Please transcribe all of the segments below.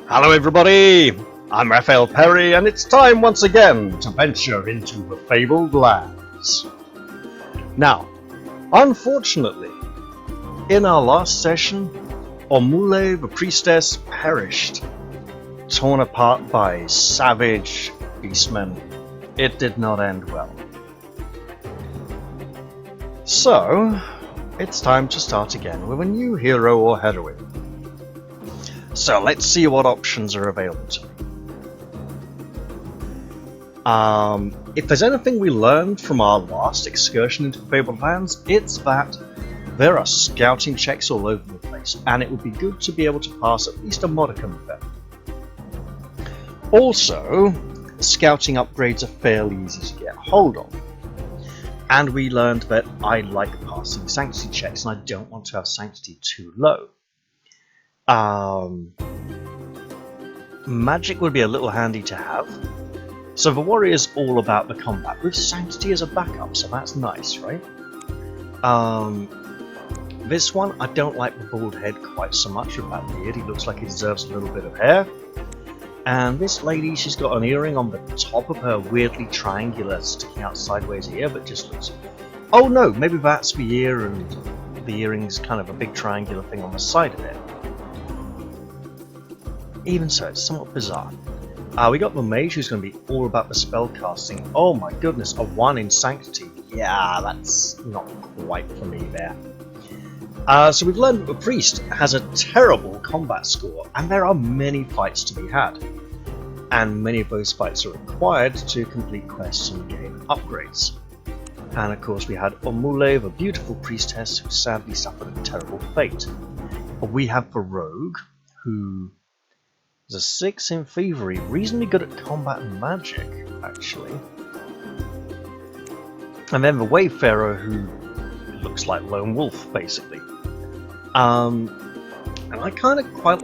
Hello everybody, I'm Raphael Perry and it's time once again to venture into the Fabled Lands. Now, unfortunately, in our last session, Omule the priestess perished, torn apart by savage beastmen. It did not end well. So, it's time to start again with a new hero or heroine. So let's see what options are available to me. If there's anything we learned from our last excursion into Fabled Lands, it's that there are scouting checks all over the place, and it would be good to be able to pass at least a modicum of them. Also, scouting upgrades are fairly easy to get hold of. And we learned that I like passing sanctity checks, and I don't want to have sanctity too low. Magic would be a little handy to have. So the warrior is all about the combat, with sanctity as a backup, so that's nice, right? This one, I don't like the bald head quite so much with that beard. He looks like he deserves a little bit of hair. And this lady, she's got an earring on the top of her weirdly triangular, sticking out sideways ear, but just looks... Oh no, maybe that's the ear and the earring's kind of a big triangular thing on the side of it. Even so, it's somewhat bizarre. We got the mage, who's going to be all about the spell casting. Oh my goodness, a 1 in sanctity. Yeah, that's not quite for me there. So we've learned that the priest has a terrible combat score, and there are many fights to be had. And many of those fights are required to complete quests and gain upgrades. And of course we had Omule, the beautiful priestess, who sadly suffered a terrible fate. We have the rogue, who is a 6 in thievery, reasonably good at combat and magic, actually. And then the wayfarer, who looks like lone wolf, basically. And I kind of quite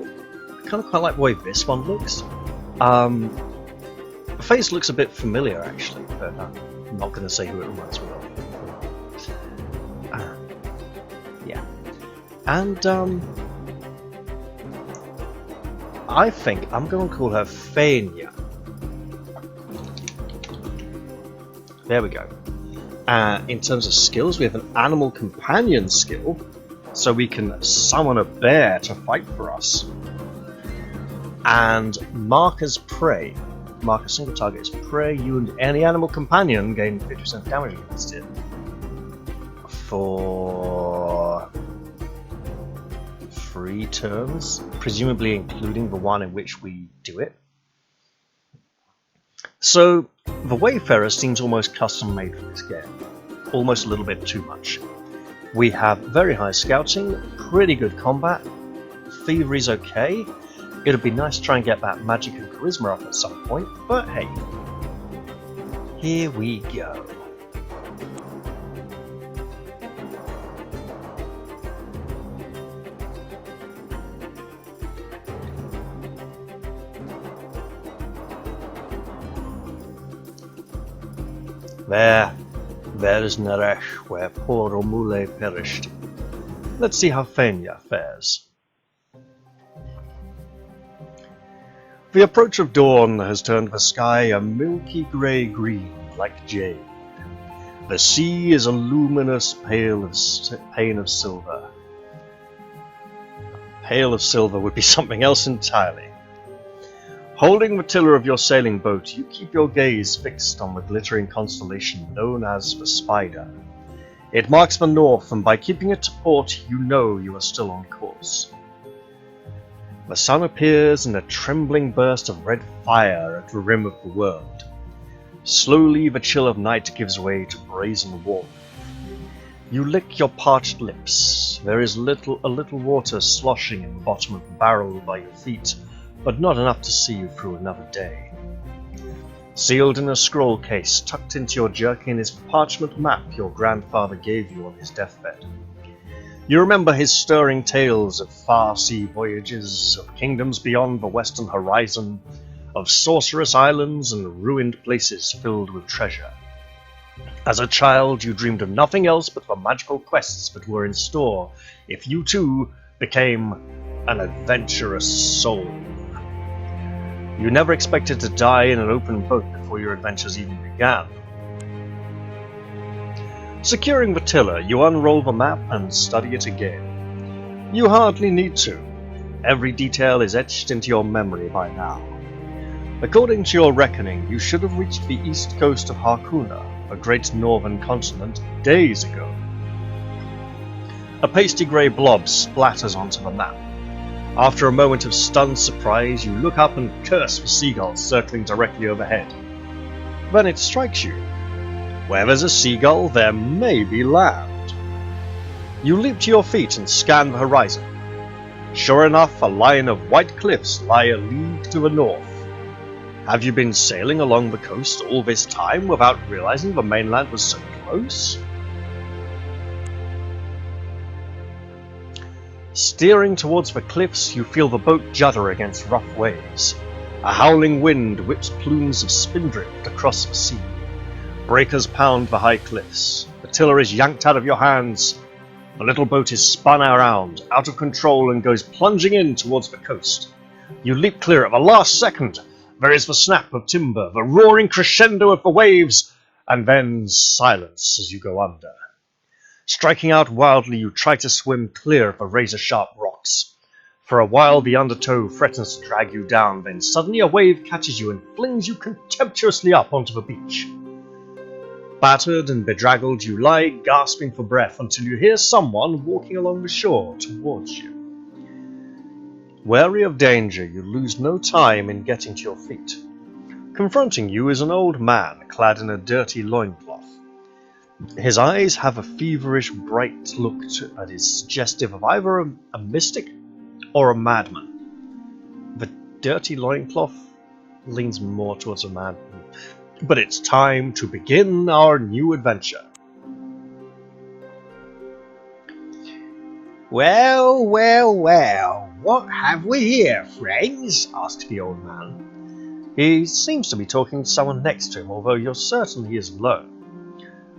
like the way this one looks. The face looks a bit familiar, actually, but I'm not going to say who it reminds me of. Yeah, and I think I'm going to call her Faenya. There we go. In terms of skills, we have an animal companion skill, so we can summon a bear to fight for us. And mark as prey. Mark a single target as prey. You and any animal companion gain 50% damage against it. For 3 turns, presumably including the one in which we do it. So, the Wayfarer seems almost custom made for this game. Almost a little bit too much. We have very high scouting, pretty good combat, thievery's okay. It'd be nice to try and get that magic and charisma up at some point, but hey. Here we go. There is Naresh, where poor Omule perished. Let's see how Faenya fares. The approach of dawn has turned the sky a milky grey green, like jade. The sea is a luminous pane of silver. A pail of silver would be something else entirely. Holding the tiller of your sailing boat, you keep your gaze fixed on the glittering constellation known as the Spider. It marks the north, and by keeping it to port, you know you are still on course. The sun appears in a trembling burst of red fire at the rim of the world. Slowly the chill of night gives way to brazen warmth. You lick your parched lips. There is a little water sloshing in the bottom of the barrel by your feet, but not enough to see you through another day. Sealed in a scroll case tucked into your jerkin is the parchment map your grandfather gave you on his deathbed. You remember his stirring tales of far sea voyages, of kingdoms beyond the western horizon, of sorcerous islands and ruined places filled with treasure. As a child, you dreamed of nothing else but the magical quests that were in store if you too became an adventurous soul. You never expected to die in an open boat before your adventures even began. Securing the tiller, you unroll the map and study it again. You hardly need to. Every detail is etched into your memory by now. According to your reckoning, you should have reached the east coast of Harkuna, the great northern continent, days ago. A pasty grey blob splatters onto the map. After a moment of stunned surprise, you look up and curse the seagulls circling directly overhead. Then it strikes you. Where there's a seagull, there may be land. You leap to your feet and scan the horizon. Sure enough, a line of white cliffs lie a league to the north. Have you been sailing along the coast all this time without realizing the mainland was so close? Steering towards the cliffs, you feel the boat judder against rough waves. A howling wind whips plumes of spindrift across the sea. Breakers pound the high cliffs. The tiller is yanked out of your hands. The little boat is spun around, out of control, and goes plunging in towards the coast. You leap clear at the last second. There is the snap of timber, the roaring crescendo of the waves, and then silence as you go under. Striking out wildly, you try to swim clear of the razor-sharp rocks. For a while, the undertow threatens to drag you down, then suddenly a wave catches you and flings you contemptuously up onto the beach. Battered and bedraggled, you lie gasping for breath until you hear someone walking along the shore towards you. Wary of danger, you lose no time in getting to your feet. Confronting you is an old man clad in a dirty loincloth. His eyes have a feverish, bright look that is suggestive of either a mystic or a madman. The dirty loincloth leans more towards a madman. But it's time to begin our new adventure. Well, well, well, what have we here, friends? Asked the old man. He seems to be talking to someone next to him, although you're certain he is alone.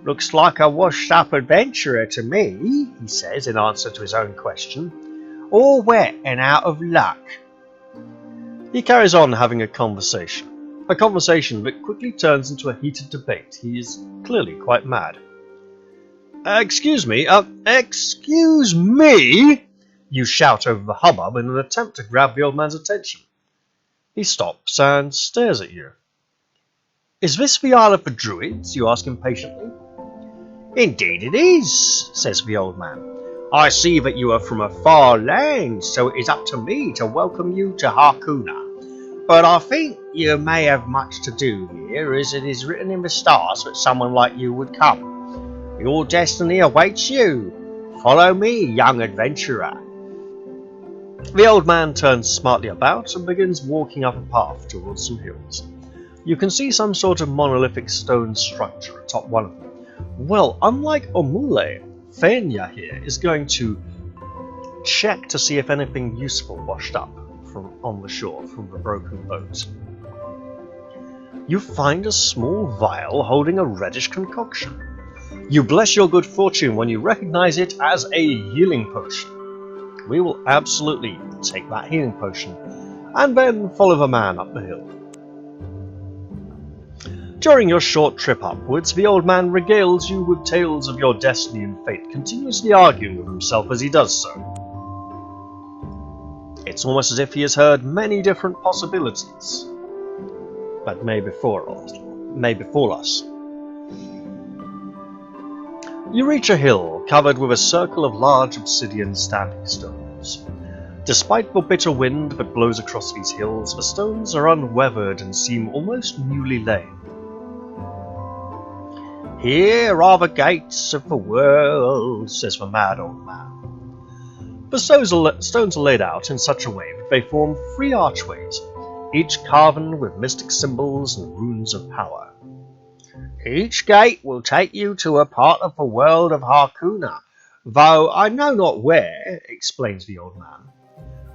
Looks like a washed-up adventurer to me, he says in answer to his own question. All wet and out of luck. He carries on having a conversation that quickly turns into a heated debate. He is clearly quite mad. Excuse me, you shout over the hubbub in an attempt to grab the old man's attention. He stops and stares at you. Is this the Isle of the Druids? You ask impatiently. Indeed it is, says the old man. I see that you are from a far land, so it is up to me to welcome you to Harkuna. But I think you may have much to do here, as it is written in the stars that someone like you would come. Your destiny awaits you. Follow me, young adventurer. The old man turns smartly about and begins walking up a path towards some hills. You can see some sort of monolithic stone structure atop one of them. Well, unlike Omule, Faenya here is going to check to see if anything useful washed up from on the shore from the broken boat. You find a small vial holding a reddish concoction. You bless your good fortune when you recognize it as a healing potion. We will absolutely take that healing potion and then follow the man up the hill. During your short trip upwards, the old man regales you with tales of your destiny and fate, continuously arguing with himself as he does so. It's almost as if he has heard many different possibilities that may befall us. You reach a hill covered with a circle of large obsidian standing stones. Despite the bitter wind that blows across these hills, the stones are unweathered and seem almost newly laid. Here are the gates of the world, says the mad old man. The stones are laid out in such a way that they form 3 archways, each carven with mystic symbols and runes of power. Each gate will take you to a part of the world of Harkuna, though I know not where, explains the old man.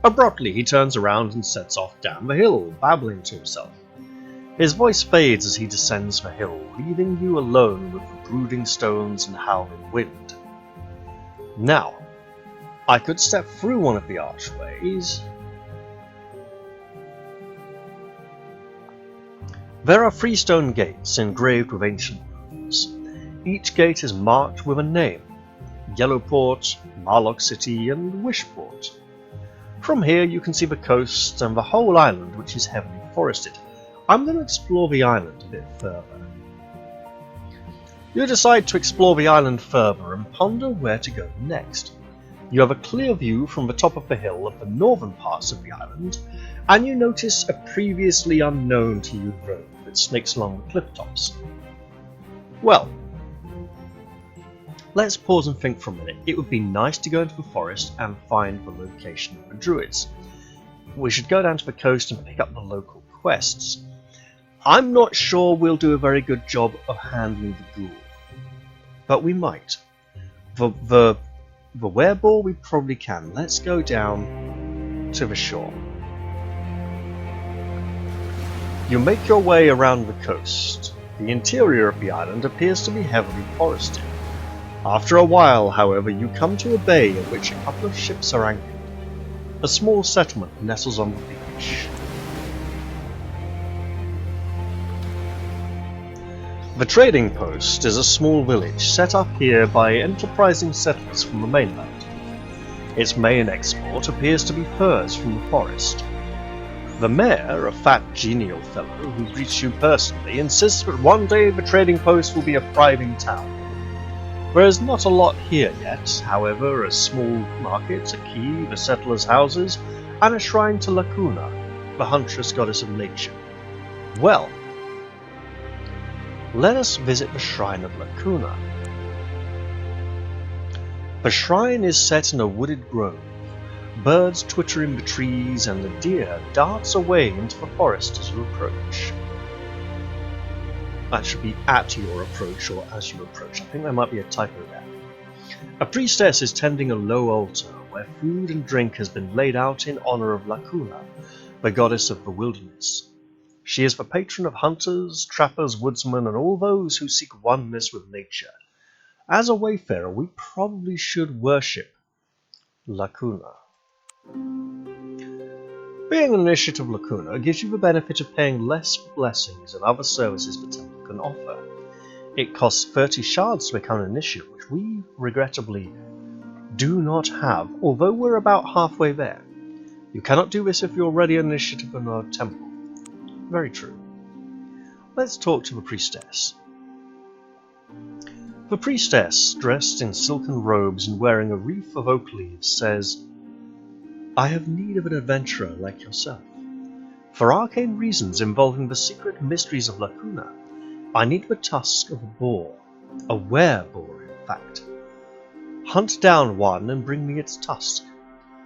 Abruptly he turns around and sets off down the hill, babbling to himself. His voice fades as he descends the hill, leaving you alone with the brooding stones and howling wind. Now, I could step through one of the archways, There are freestone gates engraved with ancient runes. Each gate is marked with a name: Yellowport, Marlock City, and Wishport. From here you can see the coast and the whole island, which is heavily forested. I'm going to explore the island a bit further. You decide to explore the island further and ponder where to go next. You have a clear view from the top of the hill of the northern parts of the island, and you notice a previously unknown to you road that snakes along the cliff tops. Well, let's pause and think for a minute. It would be nice to go into the forest and find the location of the Druids. We should go down to the coast and pick up the local quests. I'm not sure we'll do a very good job of handling the ghoul, but we might. The wereball we probably can. Let's go down to the shore. You make your way around the coast. The interior of the island appears to be heavily forested. After a while, however, you come to a bay in which a couple of ships are anchored. A small settlement nestles on the beach. The trading post is a small village set up here by enterprising settlers from the mainland. Its main export appears to be furs from the forest. The mayor, a fat, genial fellow who greets you personally, insists that one day the trading post will be a thriving town. There is not a lot here yet, however: a small market, a quay, the settlers' houses, and a shrine to Lacuna, the huntress goddess of nature. Well, let us visit the shrine of Lacuna. The shrine is set in a wooded grove. Birds twitter in the trees, and the deer darts away into the forest as you approach. That should be at your approach or as you approach. I think there might be a typo there. A priestess is tending a low altar where food and drink has been laid out in honor of Lacuna, the goddess of the wilderness. She is the patron of hunters, trappers, woodsmen, and all those who seek oneness with nature. As a wayfarer, we probably should worship Lacuna. Being an initiate of Lacuna gives you the benefit of paying less for blessings and other services the temple can offer. It costs 30 shards to become an initiate, which we regrettably do not have, although we're about halfway there. You cannot do this if you're already an initiate of our temple. Very true. Let's talk to the priestess. The priestess, dressed in silken robes and wearing a wreath of oak leaves, says, "I have need of an adventurer like yourself. For arcane reasons involving the secret mysteries of Lacuna, I need the tusk of a boar, a were-boar in fact. Hunt down one and bring me its tusk.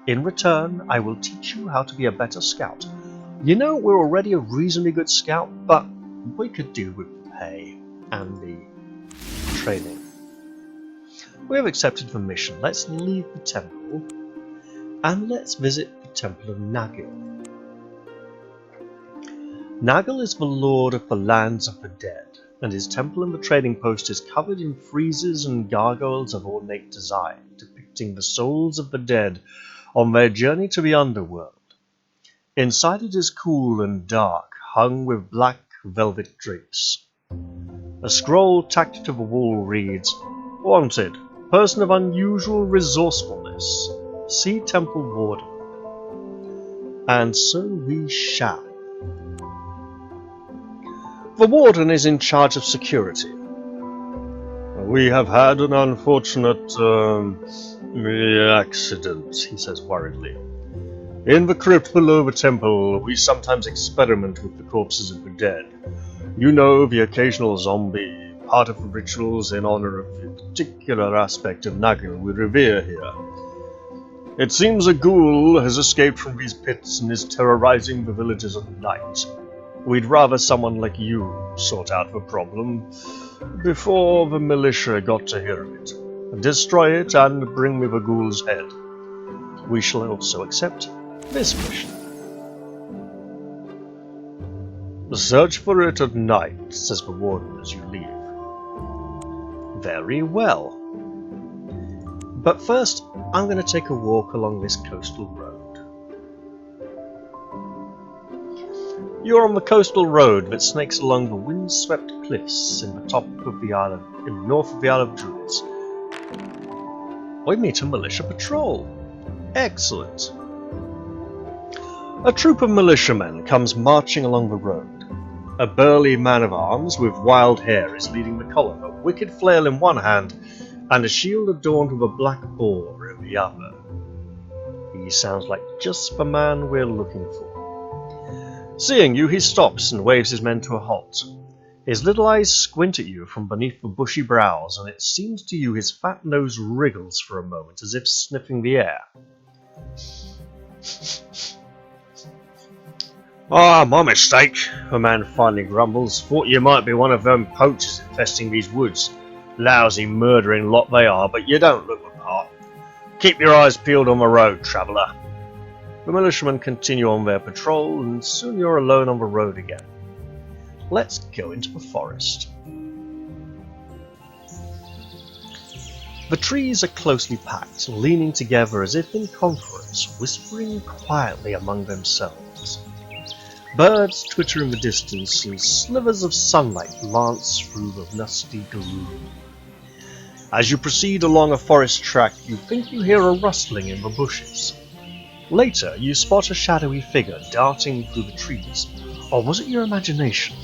In return, I will teach you how to be a better scout. You know, we're already a reasonably good scout, but we could do with the pay and the training." We have accepted the mission. Let's leave the temple and let's visit the temple of Nagil. Nagil is the lord of the lands of the dead, and his temple and the trading post is covered in friezes and gargoyles of ornate design, depicting the souls of the dead on their journey to the underworld. Inside it is cool and dark, hung with black velvet drapes. A scroll tacked to the wall reads, "Wanted, person of unusual resourcefulness. See temple warden." And so we shall. The warden is in charge of security. "We have had an unfortunate accident," he says worriedly. "In the crypt below the temple, we sometimes experiment with the corpses of the dead. You know, the occasional zombie, part of the rituals in honor of the particular aspect of Nagil we revere here. It seems a ghoul has escaped from these pits and is terrorizing the villages at night. We'd rather someone like you sort out the problem before the militia got to hear of it. Destroy it and bring me the ghoul's head. We shall also accept this mission." "Search for it at night," says the warden as you leave. Very well. But first, I'm going to take a walk along this coastal road. You are on the coastal road that snakes along the windswept cliffs in the top of the island, in the north of the Isle of Druids. We meet a militia patrol. Excellent. A troop of militiamen comes marching along the road. A burly man of arms with wild hair is leading the column, a wicked flail in one hand and a shield adorned with a black boar in the other. He sounds like just the man we're looking for. Seeing you, he stops and waves his men to a halt. His little eyes squint at you from beneath the bushy brows, and it seems to you his fat nose wriggles for a moment as if sniffing the air. Ah, my mistake, the man finally grumbles. Thought you might be one of them poachers infesting these woods. Lousy murdering lot they are, but you don't look the part. Keep your eyes peeled on the road, traveller. The militiamen continue on their patrol, and soon you're alone on the road again. Let's go into the forest. The trees are closely packed, leaning together as if in conference, whispering quietly among themselves. Birds twitter in the distance, and slivers of sunlight lance through the musty gloom. As you proceed along a forest track, you think you hear a rustling in the bushes. Later, you spot a shadowy figure darting through the trees. Or was it your imagination?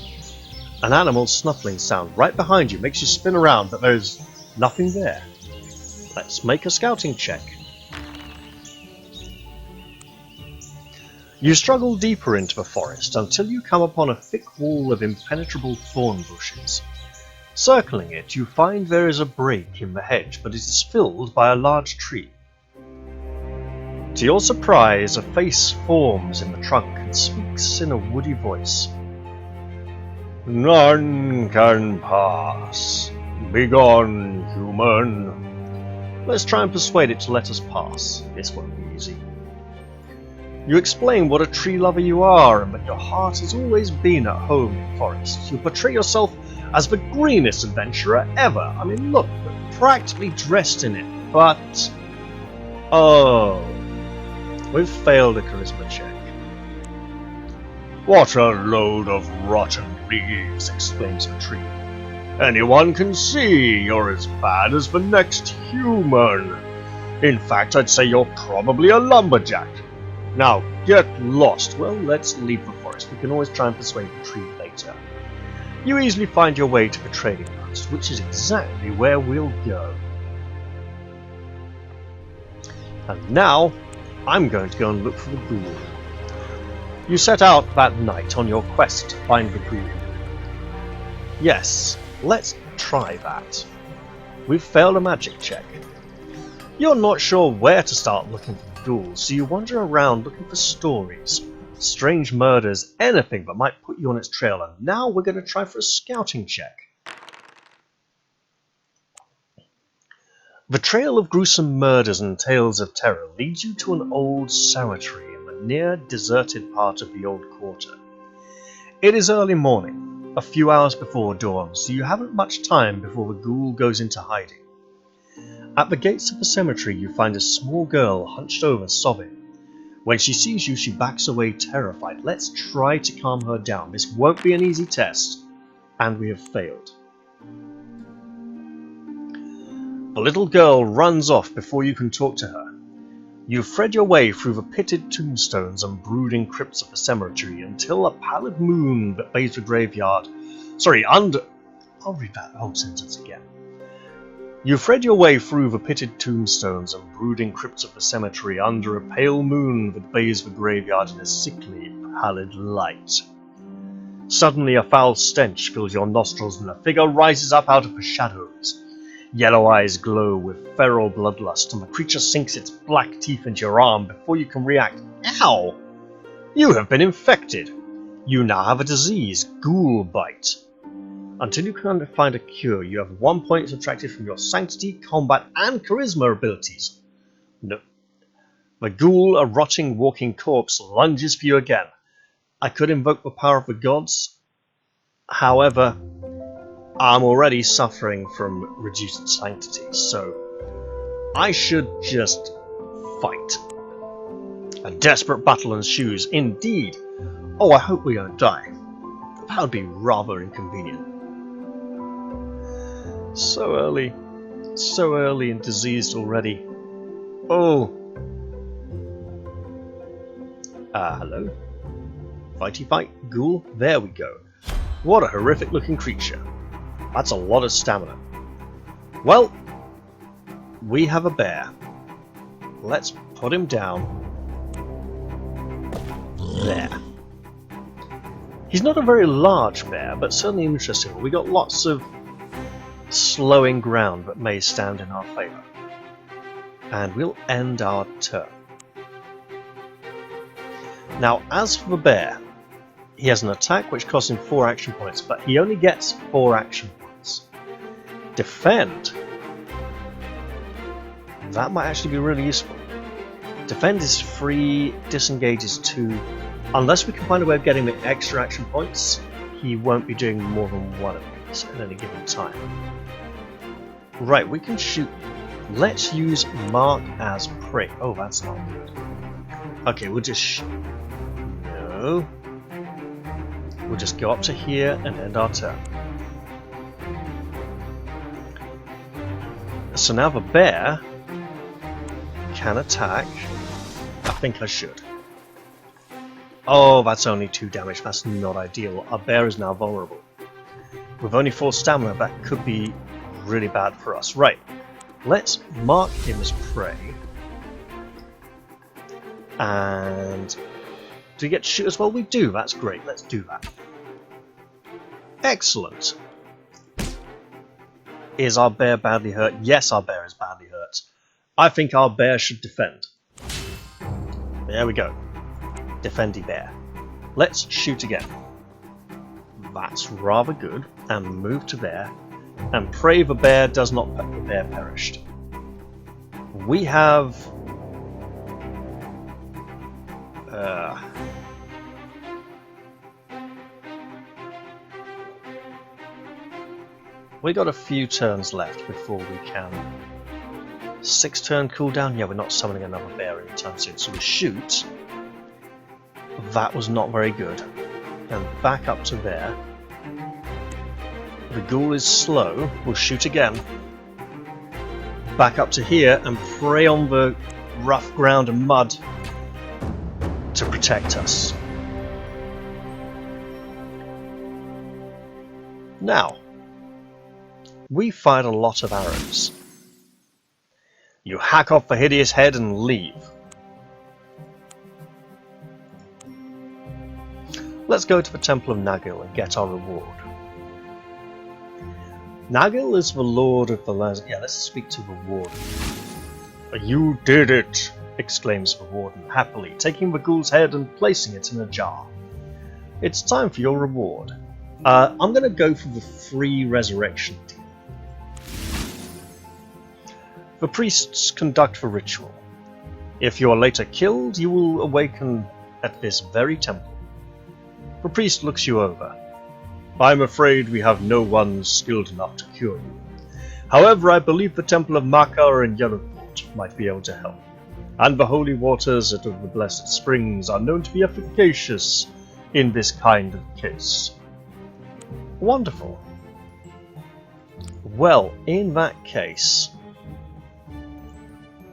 An animal snuffling sound right behind you makes you spin around, but there's nothing there. Let's make a scouting check. You struggle deeper into the forest until you come upon a thick wall of impenetrable thorn bushes. Circling it, you find there is a break in the hedge, but it is filled by a large tree. To your surprise, a face forms in the trunk and speaks in a woody voice. None can pass. Begone, human. Let's try and persuade it to let us pass. This won't be easy. You explain what a tree lover you are and that your heart has always been at home in forests. You portray yourself as the greenest adventurer ever. I mean, look, we're practically dressed in it, but... Oh... We've failed a charisma check. What a load of rotten leaves, exclaims the tree. Anyone can see you're as bad as the next human. In fact, I'd say you're probably a lumberjack. Now, get lost. Well, let's leave the forest. We can always try and persuade the tree later. You easily find your way to the trading post, which is exactly where we'll go. And now, I'm going to go and look for the ghoul. You set out that night on your quest to find the ghoul. Yes, let's try that. We've failed a magic check. You're not sure where to start looking for the ghoul, so you wander around looking for stories, strange murders, anything that might put you on its trail, and now we're going to try for a scouting check. The trail of gruesome murders and tales of terror leads you to an old cemetery in the near-deserted part of the old quarter. It is early morning, a few hours before dawn, so you haven't much time before the ghoul goes into hiding. At the gates of the cemetery you find a small girl hunched over sobbing. When she sees you, she backs away terrified. Let's try to calm her down. This won't be an easy test, and we have failed. The little girl runs off before you can talk to her. You thread your way through the pitted tombstones and brooding crypts of the cemetery until a pallid moon that bathes the graveyard... I'll read that whole sentence again. You thread your way through the pitted tombstones and brooding crypts of the cemetery under a pale moon that bathes the graveyard in a sickly, pallid light. Suddenly a foul stench fills your nostrils and a figure rises up out of the shadows. Yellow eyes glow with feral bloodlust, and the creature sinks its black teeth into your arm before you can react. Ow! You have been infected. You now have a disease, ghoul bite. Until you can find a cure, you have 1 point subtracted from your sanctity, combat, and charisma abilities. No. The ghoul, a rotting walking corpse, lunges for you again. I could invoke the power of the gods. However, I'm already suffering from reduced sanctity, so I should just fight. A desperate battle ensues. Indeed, Oh, I hope we don't die. That would be rather inconvenient. So early and diseased already. Oh. Hello? Fighty fight, ghoul, there we go. What a horrific looking creature. That's a lot of stamina. Well, we have a bear. Let's put him down. There. He's not a very large bear, but certainly interesting. We got lots of slowing ground that may stand in our favour. And we'll end our turn. Now, as for the bear, he has an attack which costs him 4 action points, but he only gets 4 action points. Defend. That might actually be really useful. Defend is free, disengage is 2. Unless we can find a way of getting the extra action points, he won't be doing more than one of these at any given time. Right, we can shoot. Let's use mark as prey. Oh, that's not good. Okay, we'll just shoot. No. We'll just go up to here and end our turn. So now the bear can attack. I think I should. Oh, that's only 2 damage. That's not ideal. Our bear is now vulnerable. With only 4 stamina, that could be really bad for us. Right. Let's mark him as prey. And do we get to shoot as well? We do. That's great. Let's do that. Excellent. Is our bear badly hurt? Yes, our bear is badly hurt. I think our bear should defend. There we go. Defendy bear. Let's shoot again. That's rather good. And move to there. And pray the bear does not the bear perished. We have we got a few turns left before we can 6 turn cooldown. Yeah, we're not summoning another bear anytime soon, so we shoot. That was not very good. And back up to there. The ghoul is slow. We'll shoot again. Back up to here and prey on the rough ground and mud to protect us. Now, we fired a lot of arrows. You hack off the hideous head and leave. Let's go to the Temple of Nagil and get our reward. Nagil is the Lord of the Lands. Yeah, let's speak to the Warden. You did it! Exclaims the Warden happily, taking the ghoul's head and placing it in a jar. It's time for your reward. I'm going to go for the free resurrection deal. The priests conduct the ritual. If you are later killed, you will awaken at this very temple. The priest looks you over. I'm afraid we have no one skilled enough to cure you. However, I believe the Temple of Makar in Yellowport might be able to help. And the holy waters at the Blessed Springs are known to be efficacious in this kind of case. Wonderful. Well, in that case,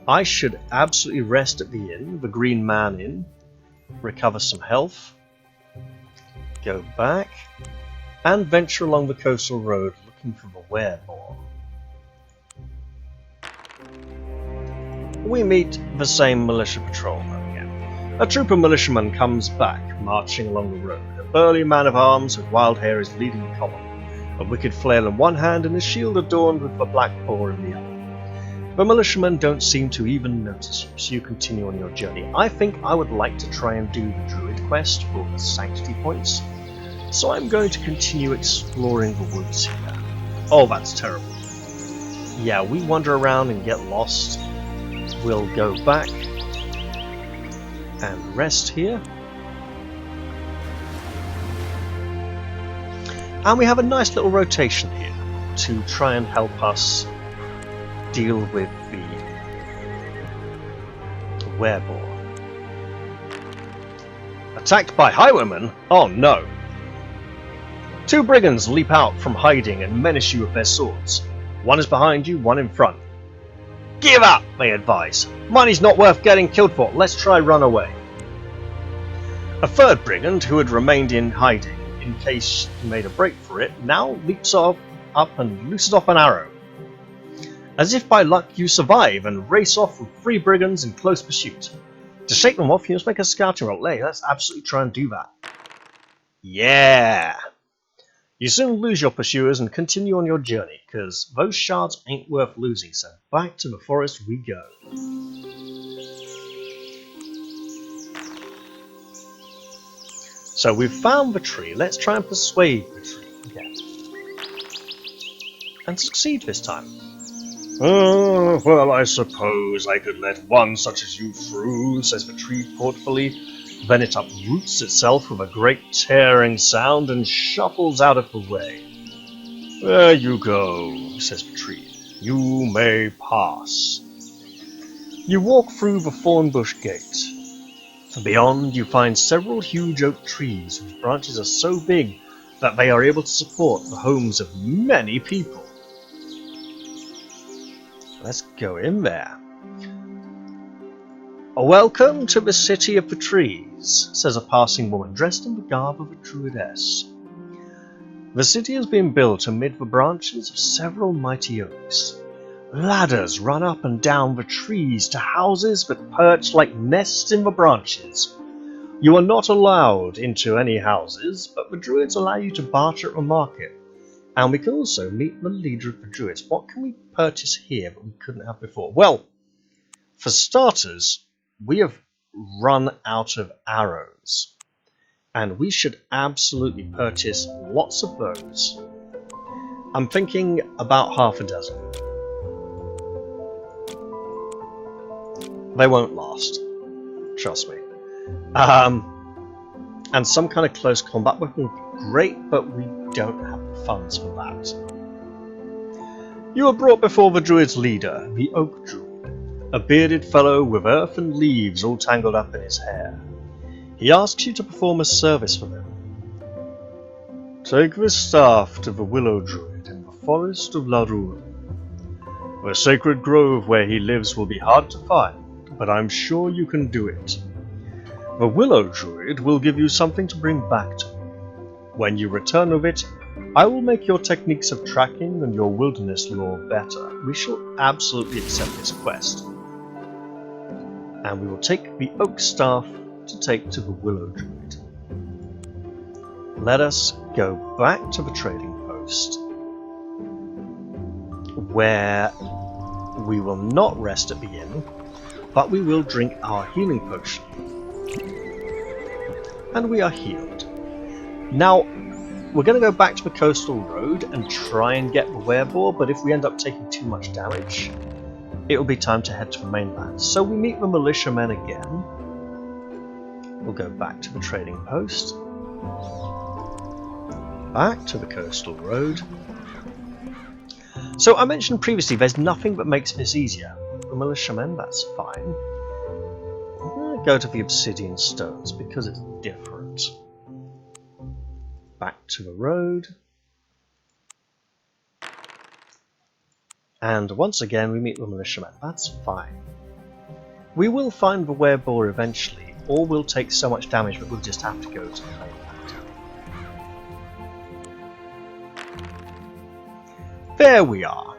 I should absolutely rest at the inn, the Green Man Inn, recover some health, go back, and venture along the coastal road looking for the werewolf. We meet the same militia patrolman again. A troop of militiamen comes back, marching along the road. A burly man of arms with wild hair is leading the column, a wicked flail in one hand and a shield adorned with the black paw in the other. The militiamen don't seem to even notice you, so you continue on your journey. I think I would like to try and do the Druid quest for the Sanctity points, so I'm going to continue exploring the woods here. Oh, that's terrible. Yeah, we wander around and get lost. We'll go back and rest here. And we have a nice little rotation here to try and help us deal with the werewolf. A Attacked by highwaymen? Oh no. 2 brigands leap out from hiding and menace you with their swords. One is behind you, one in front. Give up, they advise. Money's not worth getting killed for. Let's try run away. A 3rd brigand, who had remained in hiding in case he made a break for it, now leaps up and looses off an arrow. As if by luck, you survive and race off with 3 brigands in close pursuit. To shake them off, you must make a scouting roll. Hey, let's absolutely try and do that. Yeah! You soon lose your pursuers and continue on your journey, because those shards ain't worth losing, so back to the forest we go. So we've found the tree, let's try and persuade the tree again. And succeed this time. Oh, well, I suppose I could let one such as you through, says the tree thoughtfully. Then it uproots itself with a great tearing sound and shuffles out of the way. There you go, says the tree. You may pass. You walk through the thornbush gate. Beyond, you find several huge oak trees whose branches are so big that they are able to support the homes of many people. Let's go in there. Welcome to the city of the trees, says a passing woman dressed in the garb of a druidess. The city has been built amid the branches of several mighty oaks. Ladders run up and down the trees to houses that perch like nests in the branches. You are not allowed into any houses, but the druids allow you to barter at the market. And we can also meet the leader of the druids. What can we purchase here that we couldn't have before? Well, for starters, we have run out of arrows. And we should absolutely purchase lots of those. I'm thinking about half a dozen. They won't last. Trust me. And some kind of close combat weapon would be great, but we don't have the funds for that. You are brought before the druid's leader, the Oak Druid, a bearded fellow with earth and leaves all tangled up in his hair. He asks you to perform a service for him. Take this staff to the Willow Druid in the forest of Larue. The sacred grove where he lives will be hard to find, but I'm sure you can do it. The Willow Druid will give you something to bring back to me. When you return with it, I will make your techniques of tracking and your wilderness lore better. We shall absolutely accept this quest. And we will take the oak staff to take to the Willow Druid. Let us go back to the trading post, where we will not rest at the inn, but we will drink our healing potion. And we are healed. Now, we're going to go back to the coastal road and try and get the werebore, but if we end up taking too much damage, it will be time to head to the mainland. So we meet the militiamen again. We'll go back to the trading post. Back to the coastal road. So I mentioned previously, there's nothing that makes this easier. The militiamen, that's fine. I'm going to go to the obsidian stones because it's different. Back to the road. And once again we meet the militiamen. That's fine. We will find the werebore eventually, or we'll take so much damage that we'll just have to go to the mainland. There we are.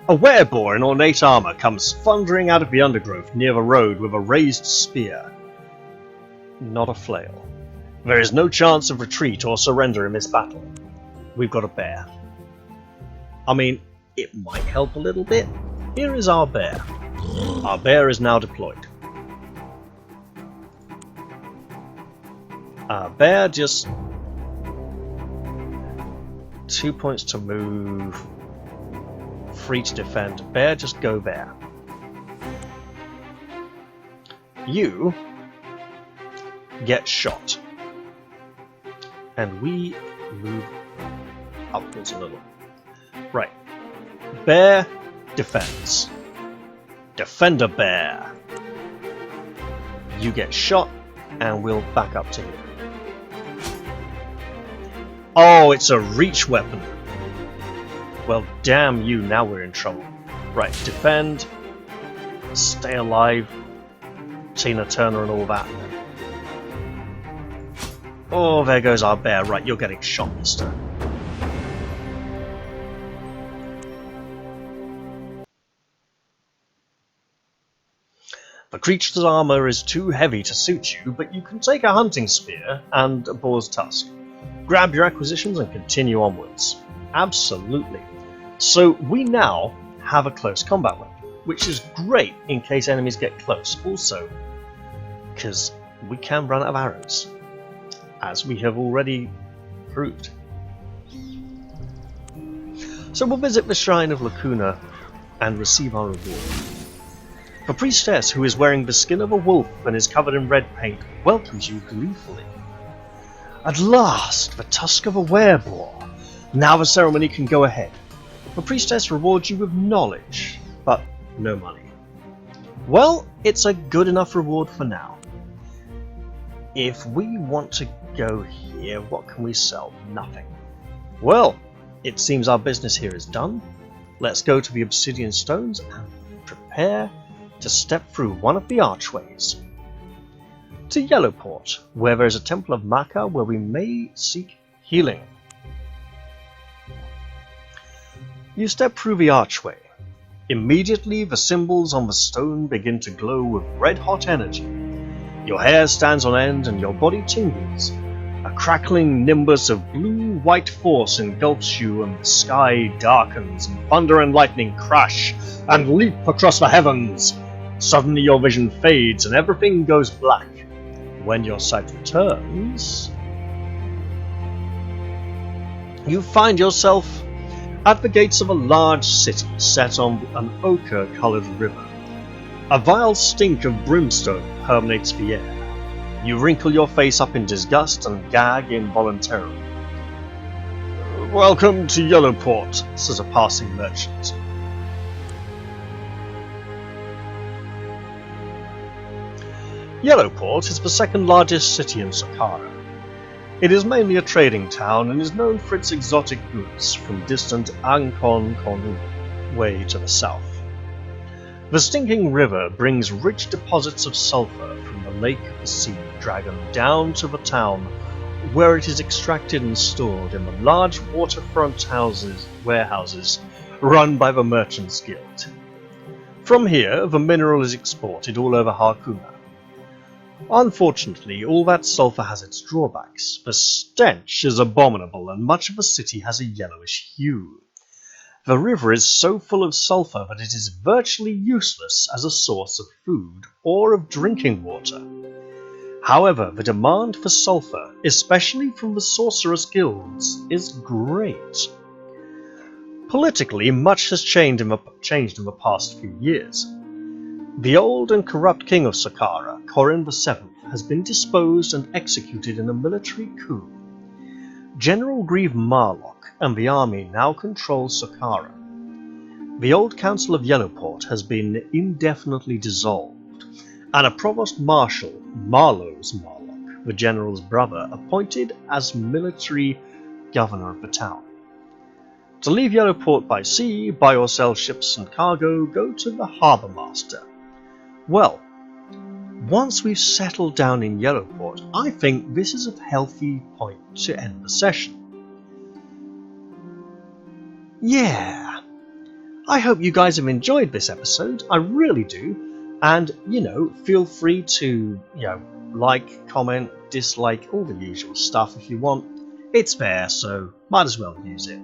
A werebore in ornate armour comes thundering out of the undergrowth near the road with a raised spear. Not a flail. There is no chance of retreat or surrender in this battle. We've got a bear. I mean, it might help a little bit. Here is our bear. Our bear is now deployed. Our bear just... 2 points to move. 3 to defend. Bear, just go there. You get shot. And we move upwards a little. Right. Bear defends. Defender bear. You get shot. and we'll back up to here. Oh, it's a reach weapon. Well, damn you, now we're in trouble. Right, defend, stay alive, Tina Turner and all that. Oh, there goes our bear. Right, you're getting shot this turn. The creature's armor is too heavy to suit you, but you can take a hunting spear and a boar's tusk. Grab your acquisitions and continue onwards. Absolutely. So we now have a close combat weapon, which is great in case enemies get close. Also, because we can run out of arrows, as we have already proved. So we'll visit the Shrine of Lacuna and receive our reward. The priestess, who is wearing the skin of a wolf and is covered in red paint, welcomes you gleefully. At last, the tusk of a wereboar. Now the ceremony can go ahead. The priestess rewards you with knowledge, but no money. Well, it's a good enough reward for now. If we want to go here, what can we sell? Nothing. Well, it seems our business here is done. Let's go to the obsidian stones and prepare to step through one of the archways to Yellowport, where there is a temple of Maka where we may seek healing. You step through the archway. Immediately the symbols on the stone begin to glow with red-hot energy. Your hair stands on end and your body tingles. A crackling nimbus of blue-white force engulfs you, and the sky darkens, and thunder and lightning crash and leap across the heavens. Suddenly your vision fades and everything goes black. When your sight returns, you find yourself at the gates of a large city set on an ochre-coloured river. A vile stink of brimstone permeates the air. You wrinkle your face up in disgust and gag involuntarily. "Welcome to Yellowport," says a passing merchant. Yellowport is the second largest city in Saqqara. It is mainly a trading town and is known for its exotic goods from distant Ankon Konu way to the south. The stinking river brings rich deposits of sulfur from the lake of the sea dragon down to the town, where it is extracted and stored in the large waterfront warehouses run by the Merchants Guild. From here, the mineral is exported all over Harkuna. Unfortunately, all that sulfur has its drawbacks. The stench is abominable, and much of the city has a yellowish hue. The river is so full of sulfur that it is virtually useless as a source of food or of drinking water. However, the demand for sulfur, especially from the sorcerers' guilds, is great. Politically, much has changed in the past few years. The old and corrupt king of Saqqara, Corin VII, has been disposed and executed in a military coup. General Grieve Marlock and the army now control Saqqara. The old council of Yellowport has been indefinitely dissolved, and a provost marshal, Marlowe's Marlock, the general's brother, appointed as military governor of the town. To leave Yellowport by sea, buy or sell ships and cargo, go to the harbour master. Well, once we've settled down in Yellowport, I think this is a healthy point to end the session. Yeah, I hope you guys have enjoyed this episode, I really do, and, feel free to, like, comment, dislike, all the usual stuff if you want. It's there, so might as well use it.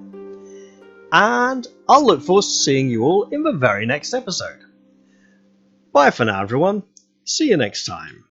And I'll look forward to seeing you all in the very next episode. Bye for now, everyone. See you next time.